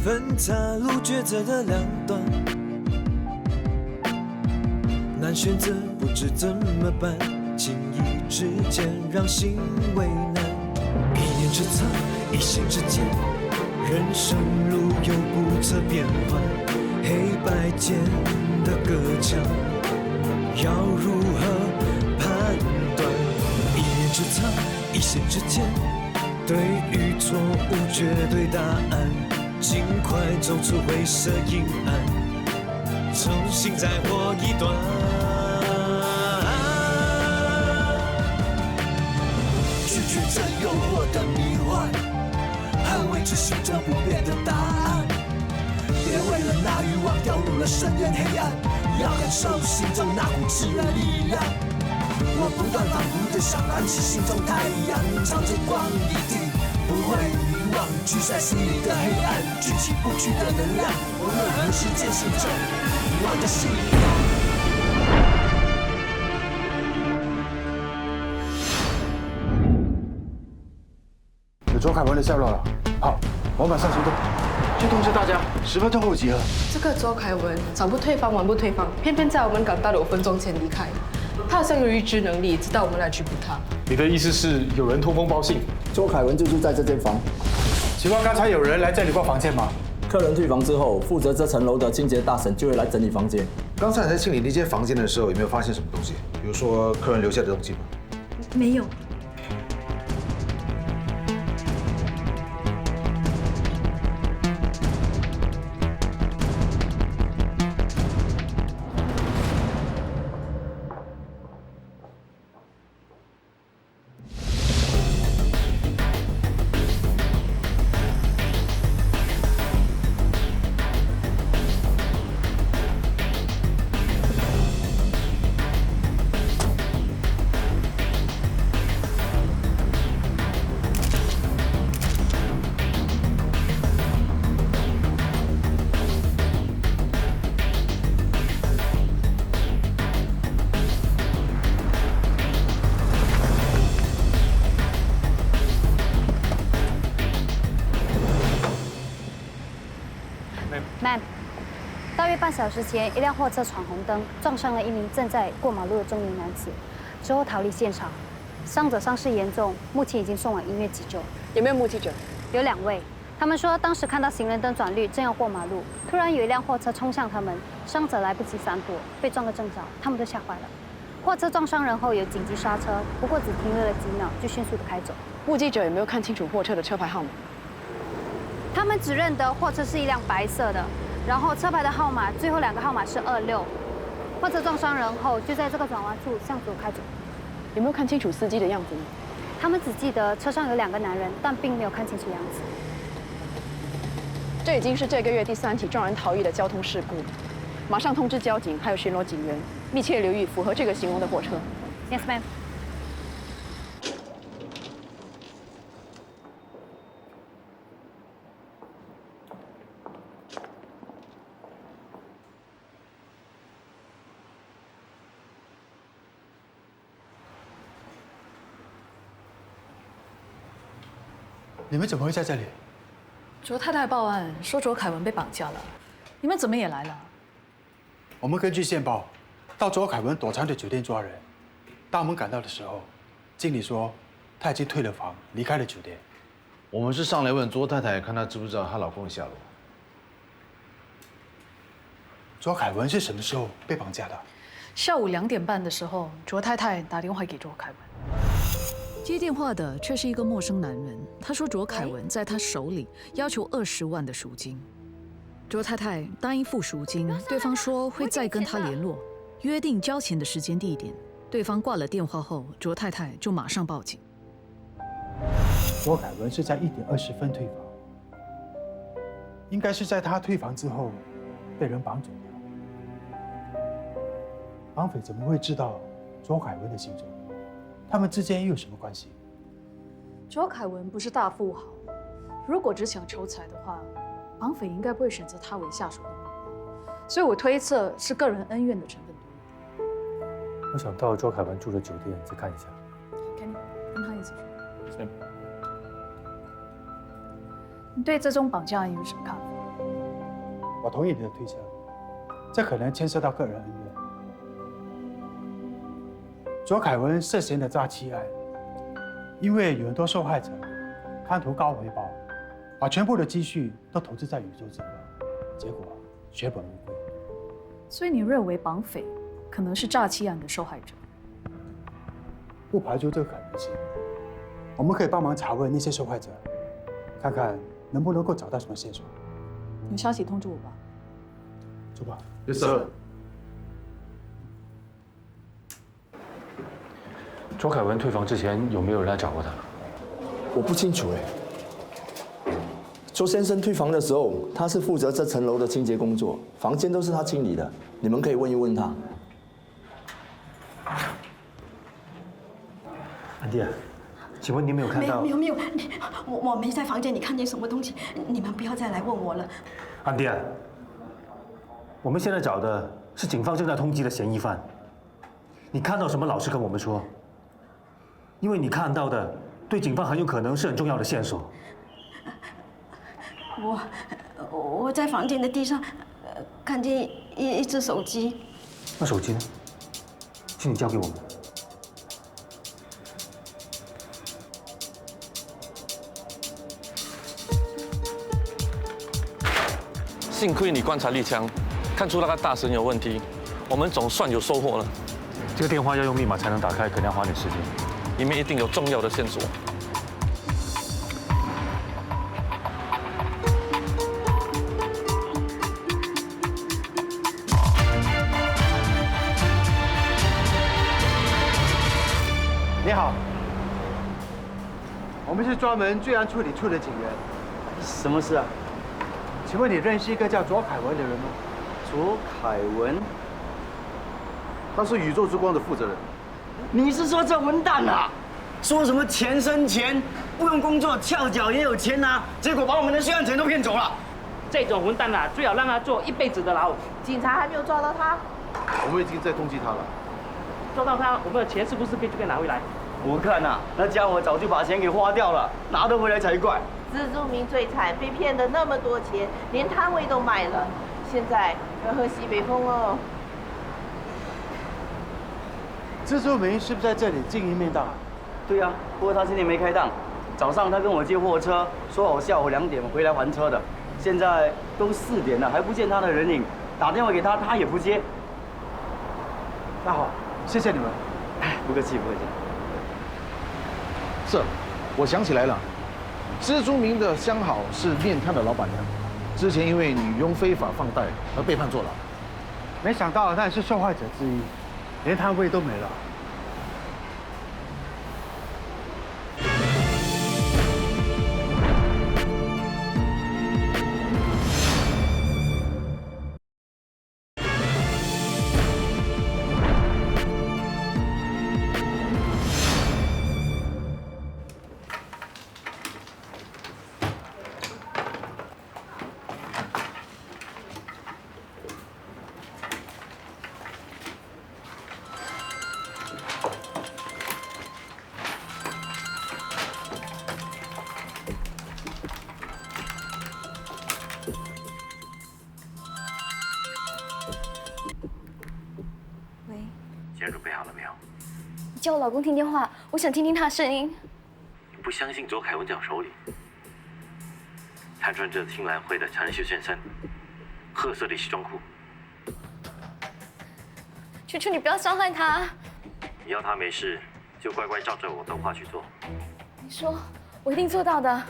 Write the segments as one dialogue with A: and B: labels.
A: 分岔路抉择的两端，难选择不知怎么办，轻易之间让心为难。一念之差，一心之间，人生路有不测变幻，黑白间的隔墙，要如何判断？一念之差，一心之间，对与错无绝对答案，尽快走出灰色阴暗，重新再活一段。
B: 拒绝这诱惑的迷幻，捍卫着行者不变的答案。别为了那欲望掉入了深渊黑暗，要感受心中那股炽热力量。我不断反复地想燃起心中太阳，朝着光一定不会遗忘。聚在心里的黑暗，聚起不去的能量。无论何时坚信着我的信仰。
C: 有卓凯文的下落了，好，我马上行动，去通知大家，10分钟后集合。
D: 这个周凯文早不退房，晚不退房，偏偏在我们赶到的5分钟前离开。他好像有预知能力，知道我们来拘捕他。
E: 你的意思是有人通风报信？
F: 周凯文就住在这间房。
C: 请问刚才有人来这里过房间吗？
F: 客人退房之后，负责这层楼的清洁大婶就会来整理房间。
G: 刚才你在清理那间房间的时候，有没有发现什么东西？比如说客人留下的东西吗？
H: 没有。
I: Ma'am， 大约半小时前，一辆货车闯红灯，撞伤了一名正在过马路的中年男子，之后逃离现场。伤者伤势严重，目前已经送往医院急救。
D: 有没有目击者？
I: 有2位，他们说当时看到行人灯转绿，正要过马路，突然有一辆货车冲向他们，伤者来不及闪躲，被撞个正着，他们都吓坏了。货车撞伤人后有紧急刹车，不过只停留了几秒就迅速的开走。
D: 目击者有没有看清楚货车的车牌号码？
I: 他们只认得货车是一辆白色的，然后车牌的号码最后2个号码是26。货车撞伤人后就在这个转弯处向左开走。
D: 有没有看清楚司机的样子呢？
I: 他们只记得车上有2个男人，但并没有看清楚样子。
D: 这已经是这个月第3起撞人逃逸的交通事故，马上通知交警还有巡逻警员，密切留意符合这个形容的货车。
I: Yes, ma'am。
C: 你们怎么会在这里？
H: 卓太太报案说卓凯文被绑架了，你们怎么也来了？
C: 我们根据线报，到卓凯文躲藏的酒店抓人。当我们赶到的时候，经理说他已经退了房，离开了酒店。
G: 我们是上来问卓太太，看她知不知道她老公的下落。
C: 卓凯文是什么时候被绑架的？
H: 下午2点半的时候，卓太太打电话给卓凯文。接电话的却是一个陌生男人，他说卓凯文在他手里要求20万的赎金。卓太太答应付赎金，对方说会再跟他联络，约定交钱的时间地点。对方挂了电话后，卓太太就马上报警。
C: 卓凯文是在1点20分退房，应该是在他退房之后被人绑走的。绑匪怎么会知道卓凯文的行踪？他们之间又有什么关系？
H: 卓凯文不是大富豪，如果只想求财的话，绑匪应该不会选择他为下手的目标，所以我推测是个人恩怨的成分多一点。
J: 我想到卓凯文住的酒店再看一下。
H: Kenny， 跟他一起去。你对这宗绑架案有什么看法？
C: 我同意你的推测，这可能牵涉到个人恩怨。左凯文涉嫌的诈欺案，因为有很多受害者贪图高回报，把全部的积蓄都投资在宇宙之光，结果血本无归。
H: 所以你认为绑匪可能是诈欺案的受害者？
C: 不排除这个可能性。我们可以帮忙查问那些受害者，看看能不能够找到什么线索。
H: 有消息通知我吧。
C: 走吧。
G: Yes sir。
J: 卓凯文退房之前有没有人来找过他？
F: 我不清楚哎。周先生退房的时候，他是负责这层楼的清洁工作，房间都是他清理的，你们可以问一问他。
J: 安迪啊，请问你没有看到？
K: 没有，我没在房间里看见什么东西，你们不要再来问我了。
J: 安迪啊，我们现在找的是警方正在通缉的嫌疑犯，你看到什么老实跟我们说，因为你看到的对警方很有可能是很重要的线索。
K: 我在房间的地上，看见一只手机。
J: 那手机呢？请你交给我们。
L: 幸亏你观察力强，看出那个大神有问题，我们总算有收获了。
J: 这个电话要用密码才能打开，可能要花点时间。
L: 里面一定有重要的线索。
C: 你好，我们是专门罪案处理处的警员。
M: 什么事啊？
C: 请问你认识一个叫左凯文的人吗？
M: 左凯文，
G: 他是宇宙之光的负责人。
M: 你是说这混蛋啊？说什么钱生钱，不用工作翘脚也有钱拿，结果把我们的血案钱都骗走了。
N: 这种混蛋啊，最好让他坐一辈子的牢。
O: 警察还没有抓到他，
G: 我们已经在通缉他了。
N: 抓到他，我们的钱是不是可以就可以拿回来？
M: 我看呐，那家伙早就把钱给花掉了，拿得回来才怪。
O: 自助民最惨，被骗了那么多钱，连摊位都卖了，现在要喝西北风哦。
C: 自助民是不是在这里经营面档？
M: 对呀，不过他今天没开档。早上他跟我接货车，说好下午2点回来还车的，现在都4点了，还不见他的人影。打电话给他，他也不接。
C: 那好。 谢谢你们，
M: 不客气，不客气。
G: 是，我想起来了，蜘蛛明的相好是面摊的老板娘，之前因为女佣非法放贷而被判坐牢。
C: 没想到他也是受害者之一，连摊位都没了。
P: 钱准备好了没有？
I: 你叫我老公听电话，我想听听他的声音。
P: 你不相信左凯文在我手里？他穿着青蓝灰的长袖衬衫，褐色的西装裤。
I: 求求你不要伤害他。
P: 你要他没事，就乖乖照着我的话去做。
I: 你说，我一定做到的。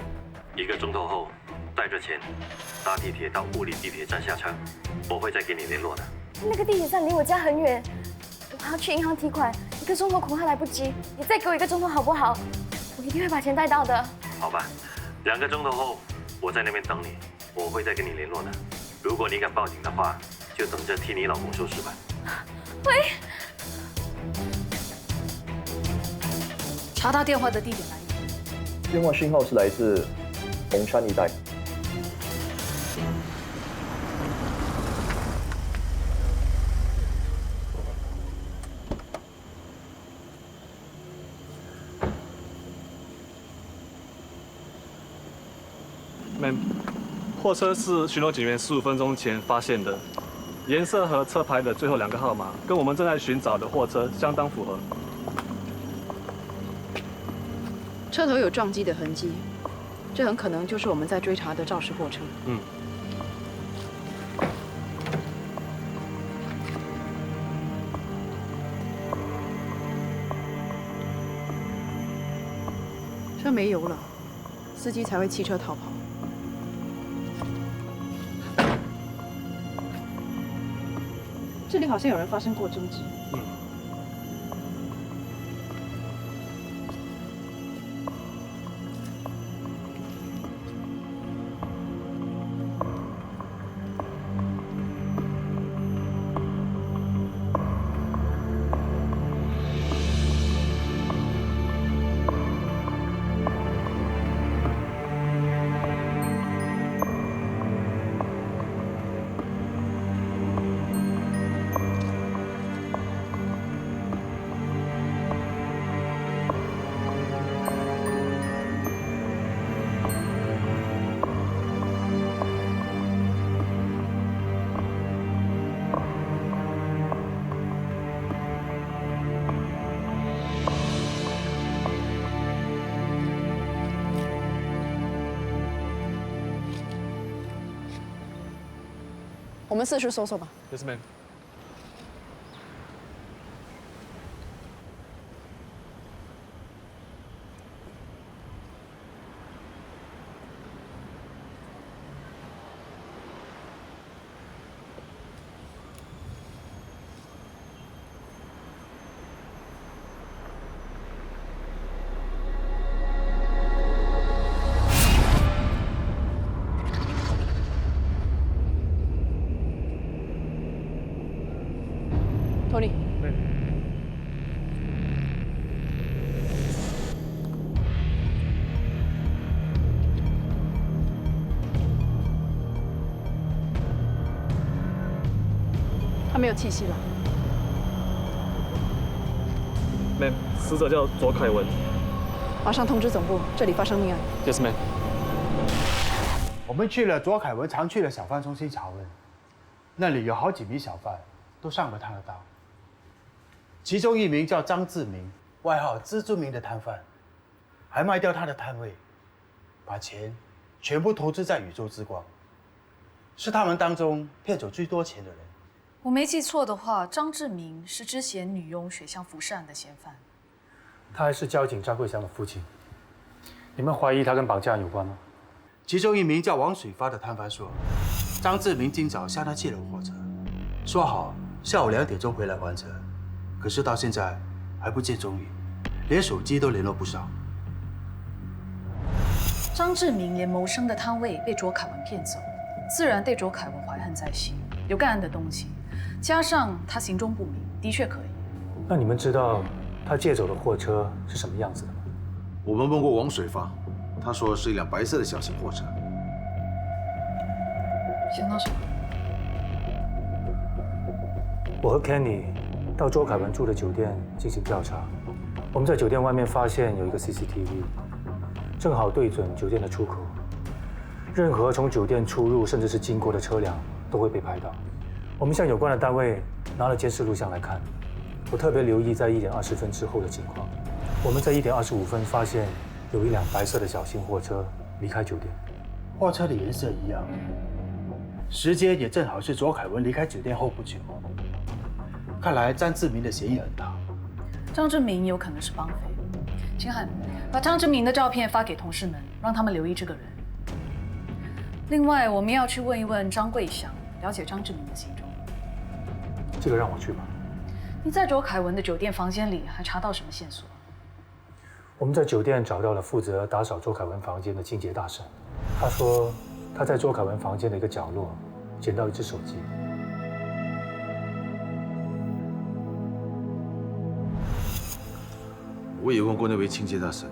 P: 1个钟头后，带着钱搭地铁到物理地铁站下车，我会再给你联络的。
I: 那个地铁站离我家很远。 我还要去银行提款，1个钟头恐怕来不及。你再给我1个钟头好不好？我一定会把钱带到的。
P: 好吧，2个钟头后我在那边等你，我会再跟你联络的。如果你敢报警的话，就等着替你老公收拾吧。
I: 喂，
H: 查他电话的地点来源。
F: 电话讯号是来自红山一带。
E: Ma'am，
Q: 货车是巡逻警员15分钟前发现的，颜色和车牌的最后2个号码跟我们正在寻找的货车相当符合。
D: 车头有撞击的痕迹，这很可能就是我们在追查的肇事货车。车没油了，司机才会弃车逃跑。这里好像有人发生过争执。我们四处搜索吧。
Q: Yes, ma'am.
D: 托尼。他没有气息了。
Q: ma'am， 死者叫左凯文。
D: 马上通知总部，这里发生命案。
Q: Yes, ma'am。
C: 我们去了左凯文常去的小贩中心查问，那里有好几名小贩都上了他的当。其中一名叫张志明，外号蜘蛛明的摊贩，还卖掉他的摊位，把钱全部投资在宇宙之光，是他们当中骗走最多钱的人。
H: 我没记错的话，张志明是之前女佣雪香服饰案的嫌犯。
J: 他还是交警张桂香的父亲。你们怀疑他跟绑架案有关吗？
C: 其中一名叫王水发的摊贩说，张志明今早向他借了货车，说好下午2点钟回来还车，可是到现在还不见踪影，连手机都联络不上。
H: 张志明连谋生的摊位被卓凯文骗走，自然对卓凯文怀恨在心，有干案的动机，加上他行踪不明，的确可以。
J: 那你们知道他借走的货车是什么样子的吗？
G: 我们问过王水发，他说是一辆白色的小型货车。
H: 想到什么？
J: 我和 Kenny 到周凯文住的酒店进行调查，我们在酒店外面发现有一个 CCTV， 正好对准酒店的出口，任何从酒店出入甚至是经过的车辆都会被拍到。我们向有关的单位拿了监视录像来看，我特别留意在1点20分之后的情况。我们在1点25分发现有一辆白色的小型货车离开酒店，
C: 货车的颜色一样，时间也正好是卓凯文离开酒店后不久。看来张志明的嫌疑很大。
H: 张志明有可能是绑匪。秦汉，把张志明的照片发给同事们，让他们留意这个人。另外，我们要去问一问张桂祥，了解张志明的行踪。
J: 这个让我去吧。
H: 你在卓凯文的酒店房间里还查到什么线索？
J: 我们在酒店找到了负责打扫周凯文房间的清洁大婶，他说他在周凯文房间的一个角落捡到一只手机。
G: 我也问过那位清洁大婶，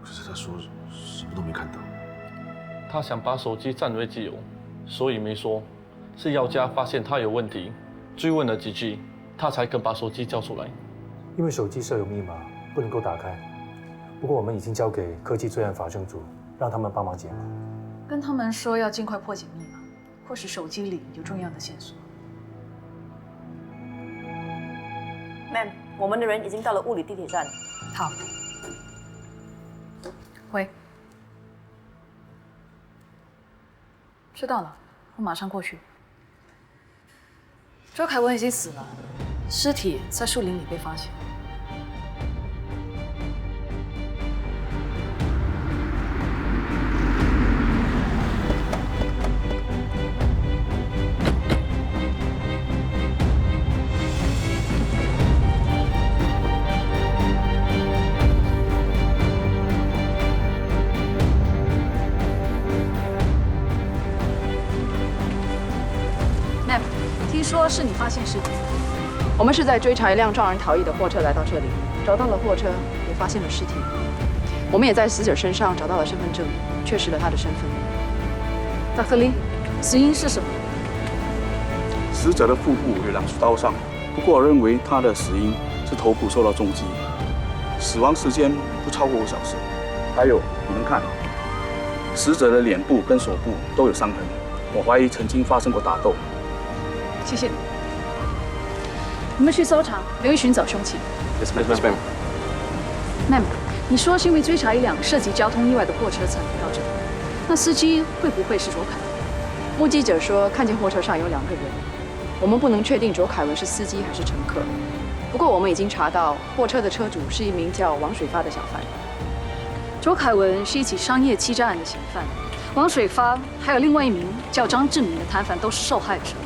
G: 可是他说什么都没看到。
L: 他想把手机占为己有，所以没说。是药家发现他有问题，追问了几句，他才肯把手机交出来。
J: 因为手机设有密码，不能够打开。不过我们已经交给科技罪案法政组，让他们帮忙解码。
H: 跟他们说要尽快破解密码，或许手机里有重要的线索。
R: Ma'am， 我们的人已经到了物理地铁站。
H: 好。喂。知道了，我马上过去。周凯文已经死了，尸体在树林里被发现。听说是你发现尸体。
D: 我们是在追查一辆撞人逃逸的货车来到这里，找到了货车，也发现了尸体。我们也在死者身上找到了身份证，确实了他的身份。
H: Dr. Lee， 死因是什么？
S: 死者的腹部有2处刀伤，不过我认为他的死因是头部受到重击，死亡时间不超过5小时。还有，你们看，死者的脸部跟手部都有伤痕，我怀疑曾经发生过打斗。
H: 谢谢你。你们去搜查，留意寻找凶器。
S: Yes, ma'am.
H: Ma'am， 你说是因为追查一辆涉及交通意外的货车才来到这里，那司机会不会是卓凯文？
D: 目击者说看见货车上有2个人，我们不能确定卓凯文是司机还是乘客。不过我们已经查到，货车的车主是一名叫王水发的小贩。
H: 卓凯文是一起商业欺诈案的嫌犯，王水发还有另外一名叫张志明的摊贩都是受害者。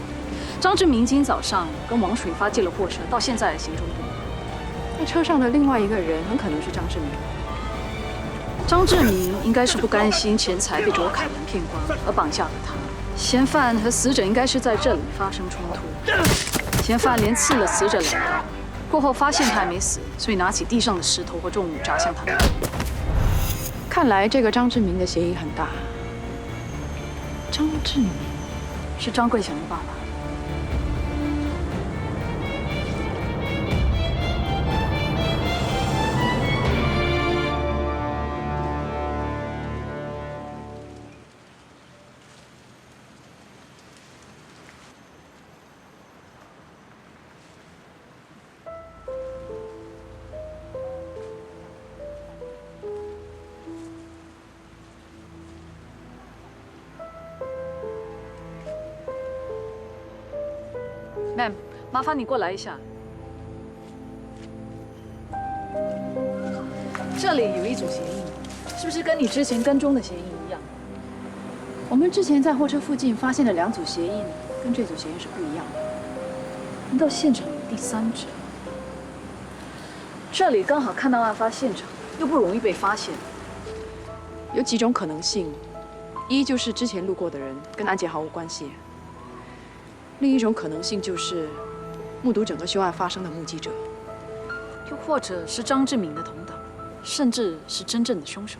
H: 张志明今天早上跟王水发借了货车，到现在行踪不明。
D: 那车上的另外一个人很可能是张志明。
H: 张志明应该是不甘心钱财被卓凯文骗光，而绑架了他。嫌犯和死者应该是在这里发生冲突，嫌犯连刺了死者2刀，过后发现他还没死，所以拿起地上的石头和重物砸向他。
D: 看来这个张志明的嫌疑很大。
H: 张志明是张桂祥的爸爸。Ma'am， 麻烦你过来一下。这里有一组鞋印，是不是跟你之前跟踪的鞋印一样？
D: 我们之前在货车附近发现的2组鞋印，跟这组鞋印是不一样的。
H: 难道现场有第3者？这里刚好看到案发现场，又不容易被发现。
D: 有几种可能性：一就是之前路过的人跟案件毫无关系；另一种可能性就是目睹整个凶案发生的目击者，
H: 又或者是张志明的同党，甚至是真正的凶手。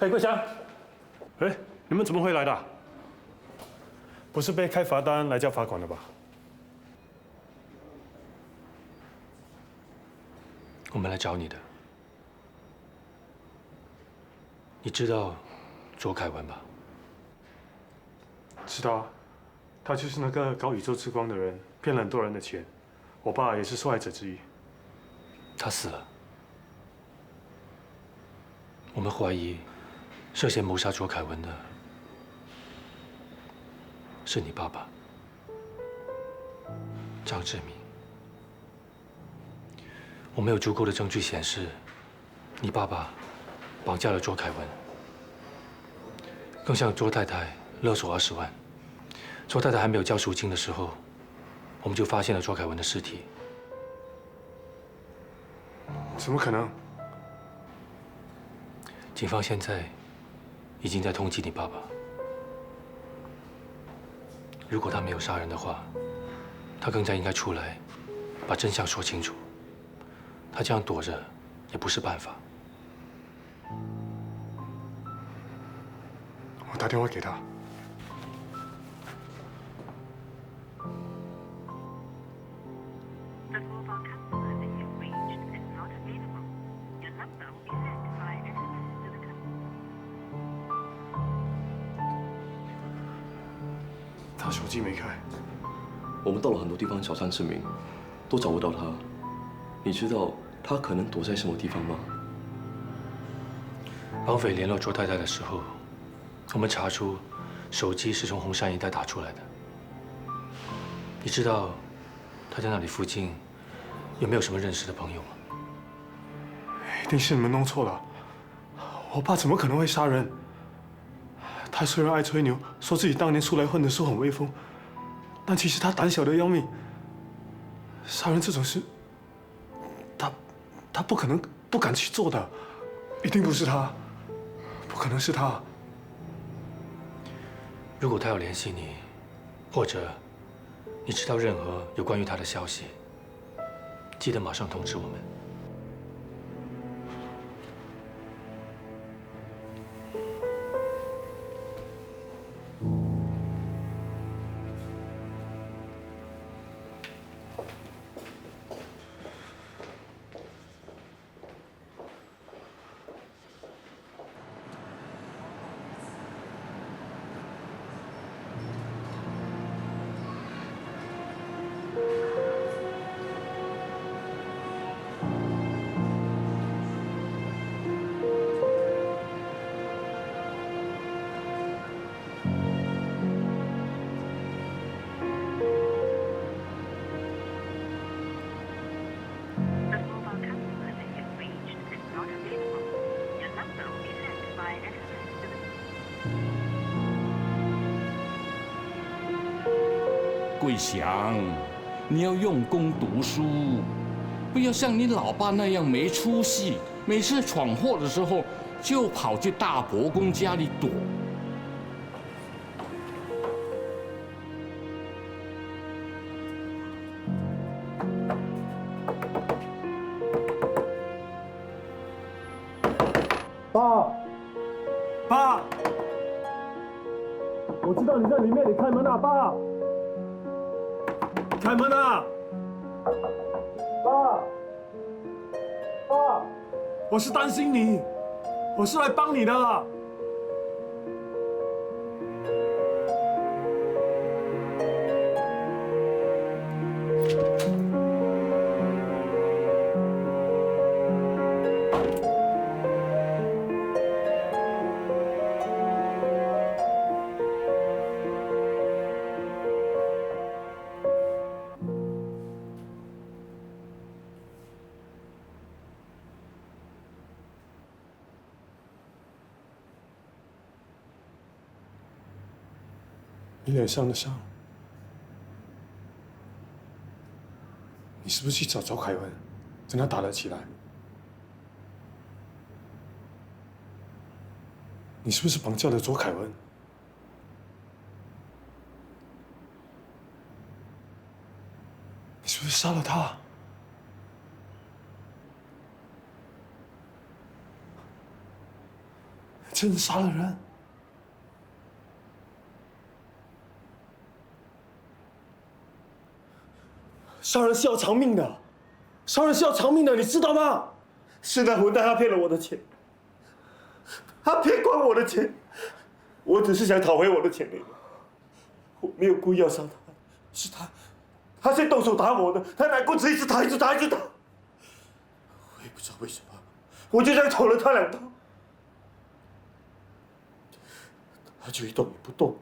J: 嘿，桂香，哎，你们怎么会来的？不是被开罚单来交罚款的吧？
T: 我们来找你的。你知道卓凯文吧？
J: 知道啊，他就是那个搞宇宙之光的人，骗了很多人的钱。我爸也是受害者之一。
T: 他死了。我们怀疑涉嫌谋杀卓凯文的是你爸爸张志明。我们有足够的证据显示，你爸爸绑架了卓凯文，更向卓太太勒索20万。卓太太还没有交赎金的时候，我们就发现了卓凯文的尸体。
J: 怎么可能？
T: 警方现在已经在通缉你爸爸。如果他没有杀人的话，他更加应该出来把真相说清楚。他这样躲着也不是办法。
E: 我打电话给他。他手机没开。
U: 我们到了很多地方找山志明，都找不到他。你知道他可能躲在什么地方吗？
T: 绑匪联络卓太太的时候，我们查出手机是从红山一带打出来的。你知道他在那里附近有没有什么认识的朋友吗？
E: 一定是你们弄错了。我爸怎么可能会杀人？他虽然爱吹牛，说自己当年出来混的时候很威风，但其实他胆小的要命。杀人这种事，他不可能不敢去做的，一定不是他，不可能是他。
T: 如果他要联系你，或者你知道任何有关于他的消息，记得马上通知我们。
V: 桂祥，你要用功读书，不要像你老爸那样没出息。每次闯祸的时候，就跑去大伯公家里躲。
E: 爸，爸，我知道你在里面，你开门啊，爸。开门啊！爸，爸，我是担心你，我是来帮你的。你脸上的伤，你是不是去找周凯文，跟他打了起来？你是不是绑架了周凯文？你是不是杀了他？真的杀了人？杀人是要偿命的，杀人是要偿命的，你知道吗？是那混蛋他骗了我的钱，他骗光我的钱，我只是想讨回我的钱而已。我没有故意要杀他，是他先动手打我的，他拿棍子一直打，一直打，一直打。我也不知道为什么，我就这样捅了他2刀，他就一动也不动。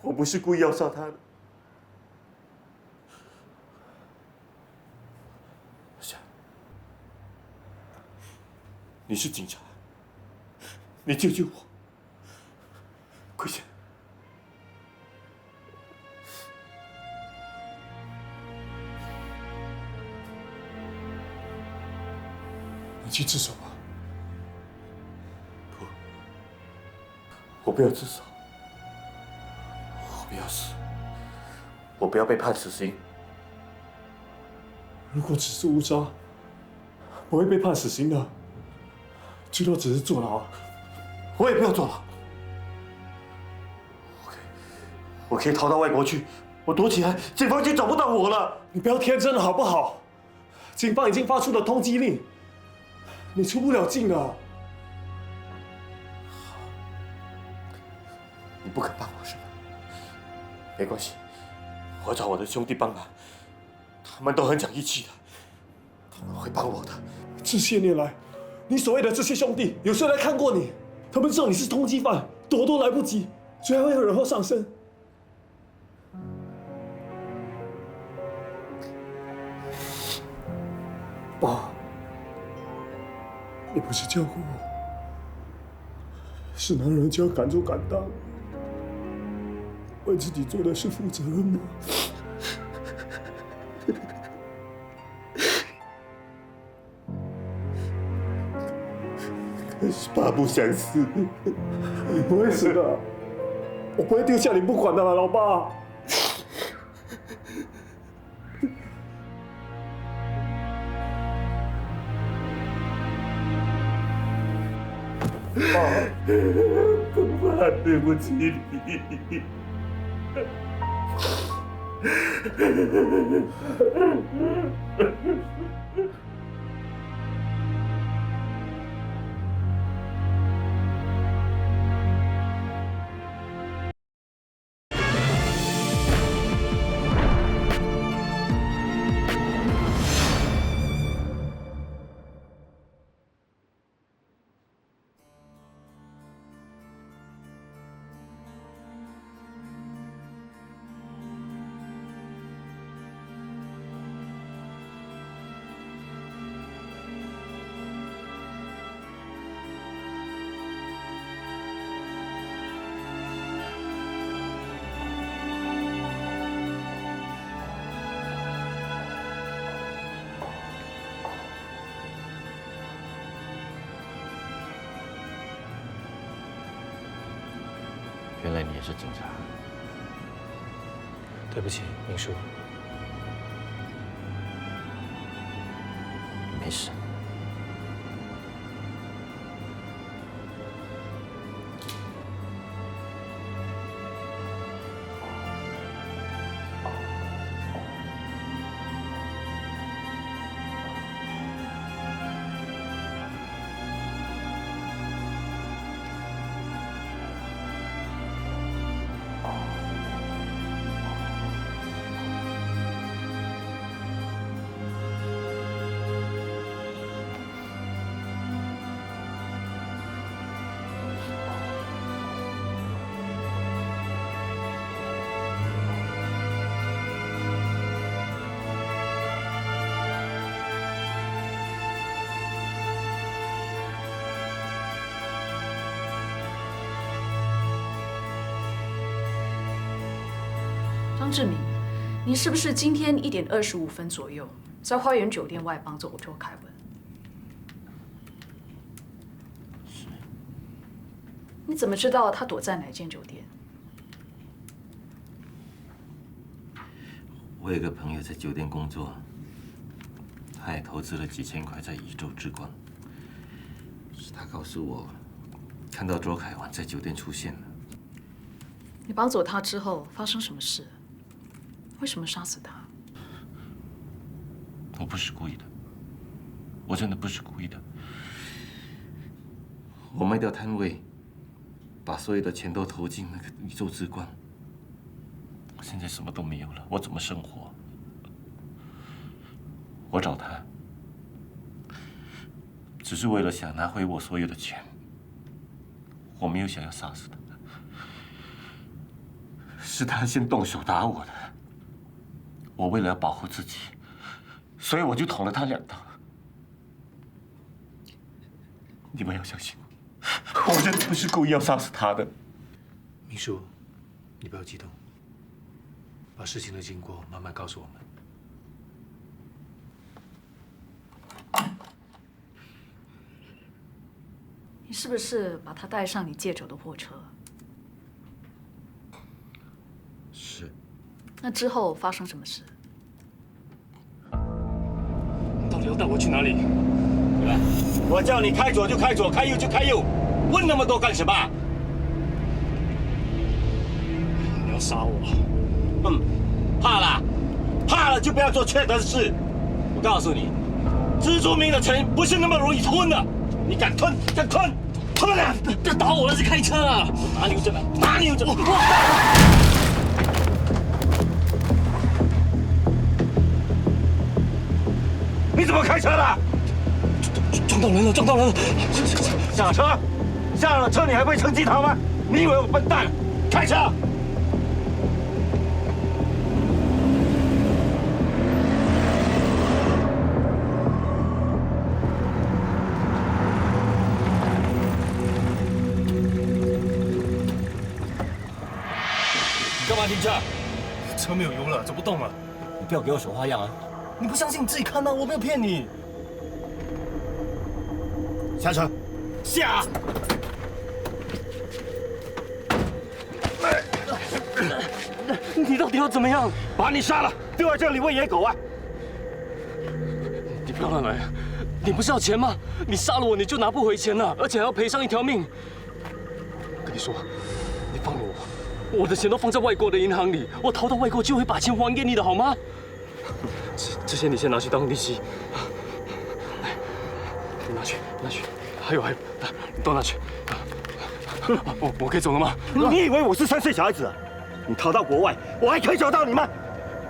E: 我不是故意要杀他的。你是警察，你救救我，桂贤。你去自首吧。不，我不要自首，我不要死，我不要被判死刑。如果只是误杀，不会被判死刑的，最多只是坐牢，我也不要坐牢。我可以逃到外国去，我躲起来，警方就找不到我了。你不要天真了好不好？警方已经发出了通缉令，你出不了境了。你不肯帮我是吗？没关系，我找我的兄弟帮忙，他们都很讲义气的，他们会帮我的。这些年来，你所谓的这些兄弟，有谁来看过你？他们知道你是通缉犯，躲都来不及，谁还会惹祸上身？爸，你不是教过我，是男人就要敢做敢当，为自己做的事负责任吗？可是爸不想死，你不会死的，我不会丢下你不管的，老爸。爸，爸，对不起你。
P: 原来你也是警察。
T: 对不起，明叔。
P: 没事。
H: 张志明，你是不是今天1点25分左右在花园酒店外帮走周凯文？
P: 是。
H: 你怎么知道他躲在哪间酒店？
P: 我有个朋友在酒店工作，他也投资了几千块在宇宙之光。是他告诉我，看到周凯文在酒店出现了。
H: 你绑走他之后发生什么事？为什么杀死他？
P: 我不是故意的，我真的不是故意的。我卖掉摊位，把所有的钱都投进那个宇宙之光。我现在什么都没有了，我怎么生活？我找他，只是为了想拿回我所有的钱。我没有想要杀死他，是他先动手打我的。我为了要保护自己，所以我就捅了他2刀。你们要相信我，我真的不是故意要杀死他的。
T: 明叔，你不要激动，把事情的经过慢慢告诉我们。
H: 你是不是把他带上你借走的货车？
P: 是。
H: 那之后发生什么事？
Q: 你到底要带我去哪里？
E: 我叫你开左就开左，开右就开右，问那么多干什么？
Q: 你要杀我？
E: 怕了，怕了就不要做缺德的事。我告诉你，蜘蛛明的钱不是那么容易吞的，你敢吞，敢吞，吞啊！
Q: 这打我那是开车啊！
E: 哪里有这个？哪里有这个？你怎么开车的？
Q: 撞到人了！撞到人了！
E: 下车！下了车你还不会撑鸡汤吗？你以为我笨蛋？开车！
Q: 你干嘛停车？车没有油了，走不动了。
E: 你不要给我耍花样啊！你不相信你自己看吗？我没有骗你。下车，下！
Q: 你到底要怎么样？
E: 把你杀了，丢在这里喂野狗啊！
Q: 你不要乱来！你不是要钱吗？你杀了我，你就拿不回钱了，而且还要赔上一条命。我跟你说，你放了我，我的钱都放在外国的银行里，我逃到外国就会把钱还给你的，好吗？这些你先拿去当利息。你拿去，拿去。还有，都拿去。我可以走了吗？
E: 你以为我是3岁小孩子啊？你逃到国外，我还可以找到你吗？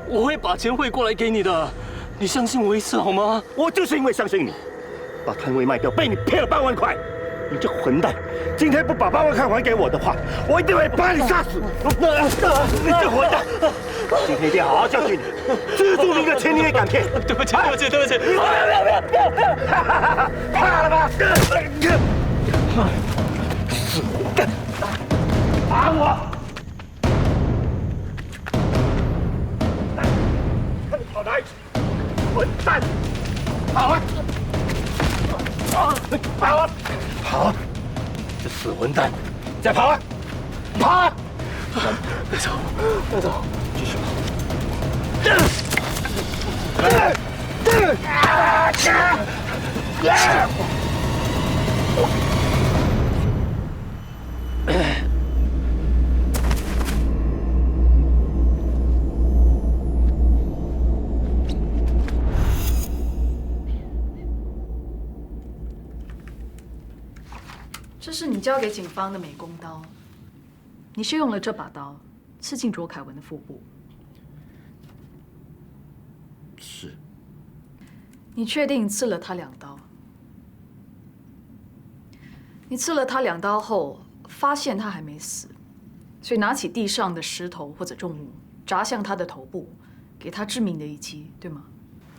Q: 我会把钱汇过来给你的，你相信我一次好吗？
E: 我就是因为相信你，把摊位卖掉，被你骗了8万块。你这混蛋，今天不把8万块还给我的话，我一定会把你杀死。你这混蛋，今天一定要好好教训你。蜘蛛明的钱你也敢骗？
Q: 对不起，对不起，对不起。
E: 不要！怕了吧？死混蛋！打我！看你跑哪里去！混蛋！跑啊！跑啊！跑！这死混蛋！再跑啊！跑啊！
Q: 带走，带走，
E: 继续跑！
H: 这是你交给警方的美工刀，你是用了这把刀刺进卓凯文的腹部。
P: 是。
H: 你确定刺了他2刀？你刺了他2刀后，发现他还没死，所以拿起地上的石头或者重物砸向他的头部，给他致命的一击，对吗？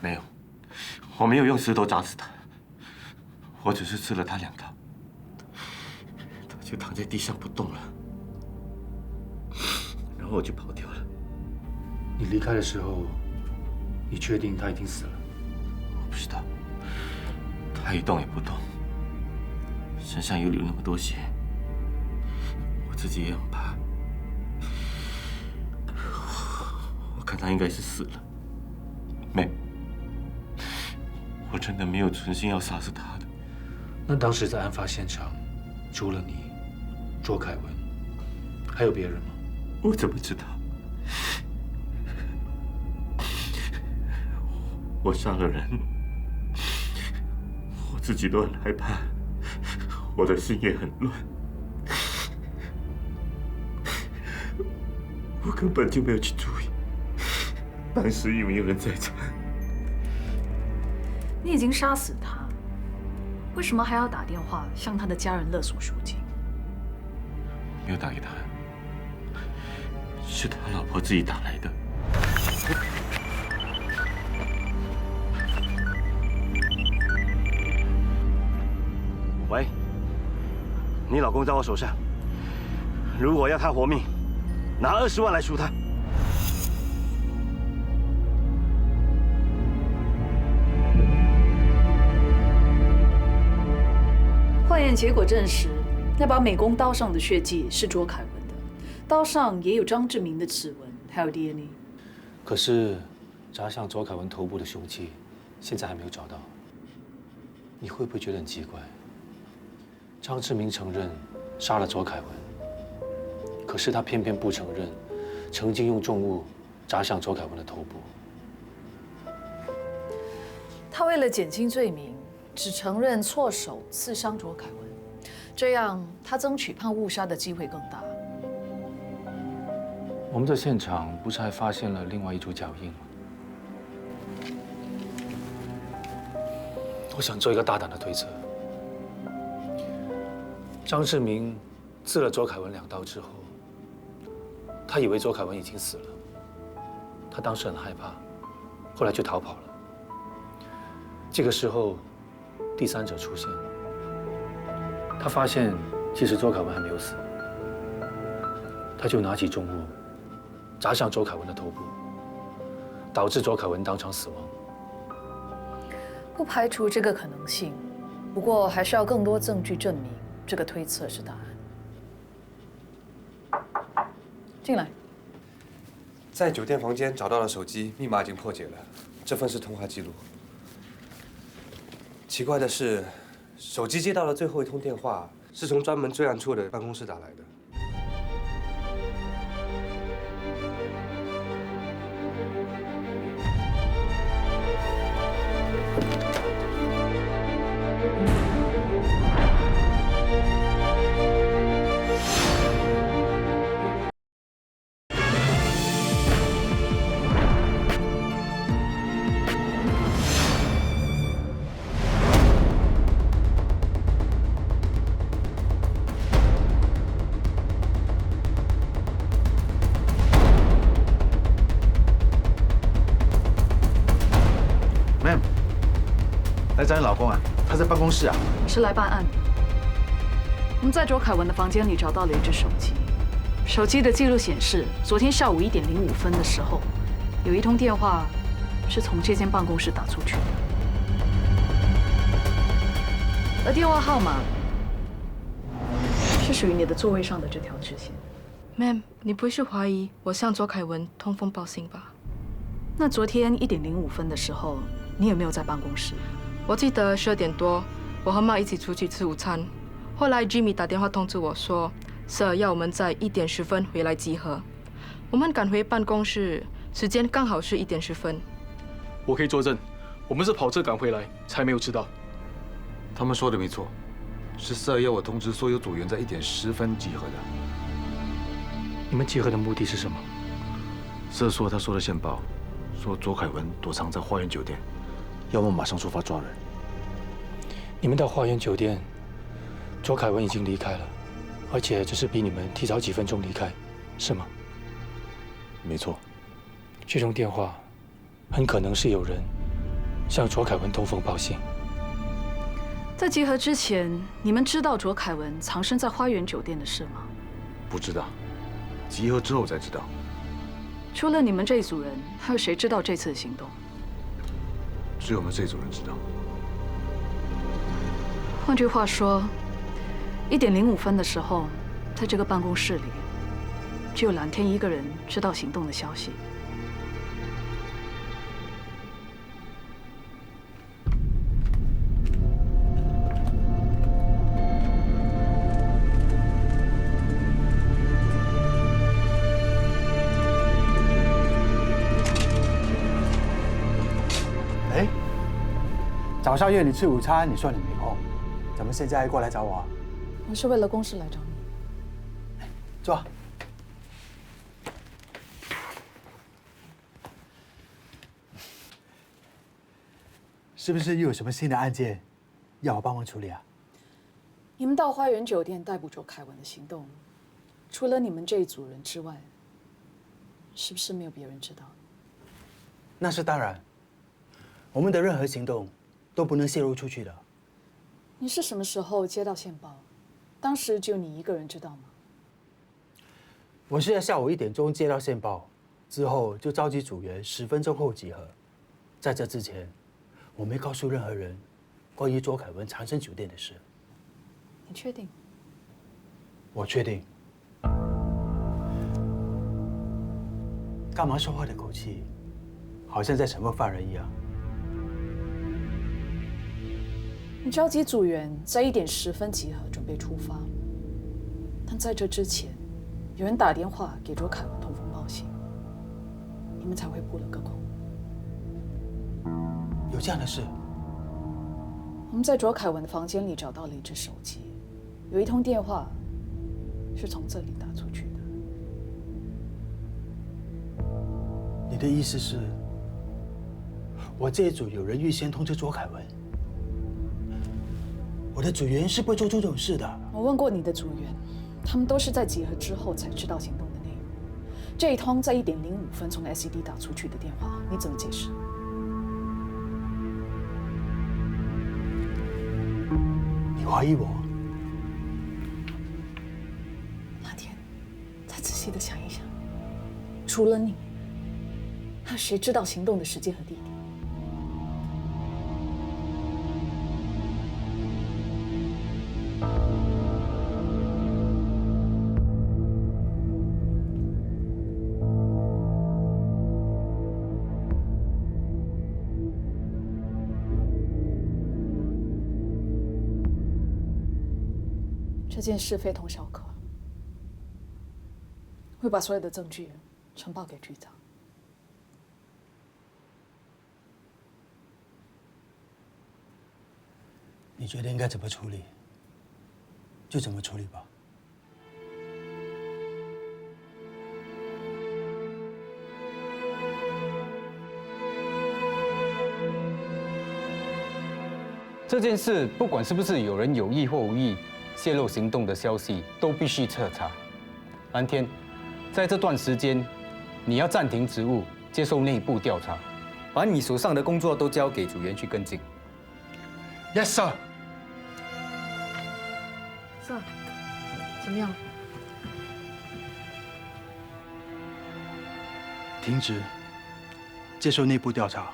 P: 没有，我没有用石头砸死他，我只是刺了他2刀，他就躺在地上不动了，然后我就跑掉了。
T: 你离开的时候，你确定他已经死了？
P: 我不知道，他一动也不动，身上又流那么多血，我自己也很怕。我看他应该是死了。妹，我真的没有存心要杀死他的。
T: 那当时在案发现场，除了你，卓凯文，还有别人吗？
P: 我怎么知道？我杀了人，我自己都很害怕，我的心也很乱，我根本就没有去注意，当时以为有人在场。
H: 你已经杀死他，为什么还要打电话向他的家人勒索赎金？
P: 没有打给他，是他老婆自己打来的。
E: 喂，你老公在我手上，如果要他活命，拿20万来赎他。
I: 会
H: 化验结果证实，那把美工刀上的血迹是卓凯文的，刀上也有张志明的指纹，还有 DNA。
T: 可是砸向卓凯文头部的凶器，现在还没有找到。你会不会觉得很奇怪？张志明承认杀了卓凯文，可是他偏偏不承认曾经用重物砸向卓凯文的头部。
H: 他为了减轻罪名，只承认错手刺伤卓凯文，这样他争取判误杀的机会更大。
T: 我们在现场不是还发现了另外一组脚印吗？我想做一个大胆的推测：张志明刺了卓凯文2刀之后，他以为卓凯文已经死了，他当时很害怕，后来就逃跑了。这个时候，第三者出现，他发现其实卓凯文还没有死，他就拿起重物砸向卓凯文的头部，导致卓凯文当场死亡。
H: 不排除这个可能性，不过还需要更多证据证明这个推测是答案。进来。
A: 在酒店房间找到了手机，密码已经破解了，这份是通话记录。奇怪的是，手机接到的最后一通电话是从专门罪案处的办公室打来的。
G: 来找你老公啊，他在办公室啊。
H: 我是来办案的。我们在卓凯文的房间里找到了一只手机，手机的记录显示，昨天下午1点05分的时候，有一通电话是从这间办公室打出去的，而电话号码是属于你的座位上的这条直线。
D: Ma'am， 你不会是怀疑我向卓凯文通风报信吧？
H: 那昨天1点05分的时候，你有没有在办公室？
D: 我记得12点多，我和妈一起出去吃午餐。后来 Jimmy 打电话通知我说，Sir 要我们在1点10分回来集合。我们赶回办公室，时间刚好是1点10分。
Q: 我可以作证，我们是跑车赶回来，才没有迟到。
B: 他们说的没错，是Sir要我通知所有组员在1点10分集合的。
T: 你们集合的目的是什么
B: Sir说他收了线报，说卓凯文躲藏在花园酒店，要我们马上出发抓人。
T: 你们到花园酒店，卓凯文已经离开了，而且只是比你们提早几分钟离开，是吗？
B: 没错。
T: 这通电话很可能是有人向卓凯文通风报信。
H: 在集合之前，你们知道卓凯文藏身在花园酒店的事吗？
B: 不知道，集合之后才知道。
H: 除了你们这一组人，还有谁知道这次的行动？
B: 只有我们这组人知道。
H: 换句话说，1点05分的时候，在这个办公室里，只有蓝天一个人知道行动的消息。
C: 哎，早上约你吃午餐，你说你没空，怎么现在过来找我啊？
H: 我是为了公事来找你。
C: 坐。是不是又有什么新的案件要我帮忙处理啊？
H: 你们到花园酒店逮捕卓凯文的行动，除了你们这一组人之外，是不是没有别人知道？
C: 那是当然，我们的任何行动都不能泄露出去的。
H: 你是什么时候接到线报？当时只有你一个人知道吗？
C: 我是在下午1点钟接到线报，之后就召集组员10分钟后集合。在这之前，我没告诉任何人关于卓凯文藏身酒店的事。
H: 你确定？
C: 我确定。干嘛说话的口气，好像在审问犯人一样？
H: 你召集组员在1点10分集合，准备出发。但在这之前，有人打电话给卓凯文通风报信，你们才会布了个空。
C: 有这样的事？
H: 我们在卓凯文的房间里找到了一只手机，有一通电话是从这里打出去的。
C: 你的意思是，我这一组有人预先通知卓凯文？我的组员是不会做出这种事的。
H: 我问过你的组员，他们都是在集合之后才知道行动的内容。这一通在1点05分从 SED 打出去的电话，你怎么解释？
C: 你怀疑我？
H: 那天，再仔细的想一想，除了你，还有谁知道行动的时间和地点？这件事非同小可，会把所有的证据呈报给局长。
C: 你觉得应该怎么处理，就怎么处理吧。
K: 这件事不管是不是有人有意或无意泄露行动的消息，都必须彻查。蓝天，在这段时间，你要暂停职务，接受内部调查，把你手上的工作都交给组员去跟进。
B: Yes, sir.
D: Sir， 怎么样？
C: 停职，接受内部调查。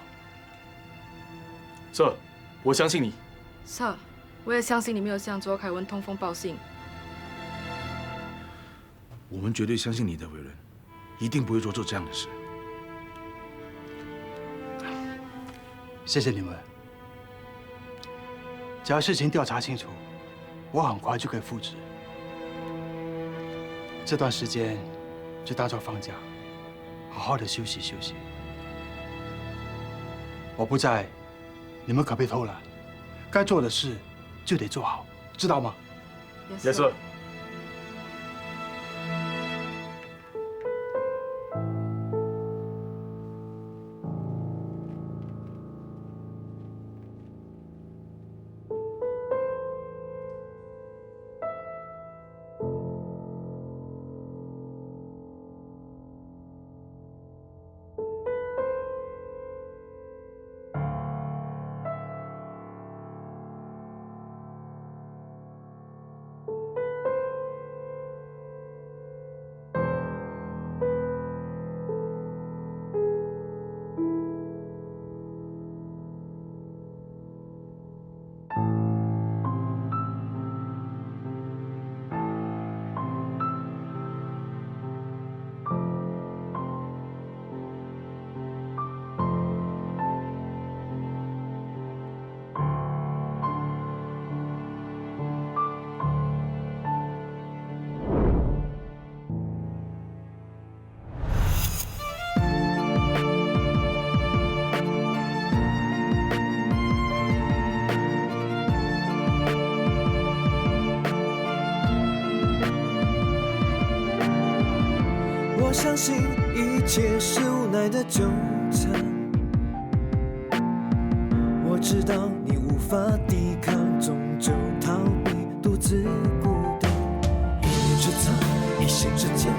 B: Sir， 我相信你。
D: Sir， 我也相信你没有向卓凯文通风报信。
B: 我们绝对相信你的为人，一定不会做出这样的事。
C: 谢谢你们。只要事情调查清楚，我很快就可以复职。这段时间就当作放假，好好的休息休息。我不在，你们可别偷懒，该做的事就得做好，知道吗？
B: Yes, sir.
N: 我相信一切是无奈的纠缠，我知道你无法抵抗，终究逃避，独自孤单。一念之差，一线之间，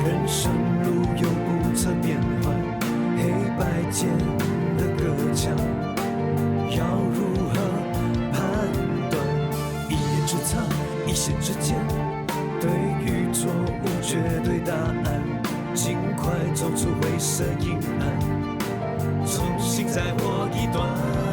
N: 人生路有不测变幻，黑白间的隔墙，要如何判断？一念之差，一线之间，对与错无绝对答案，尽快走出灰色阴暗，重新再活一段。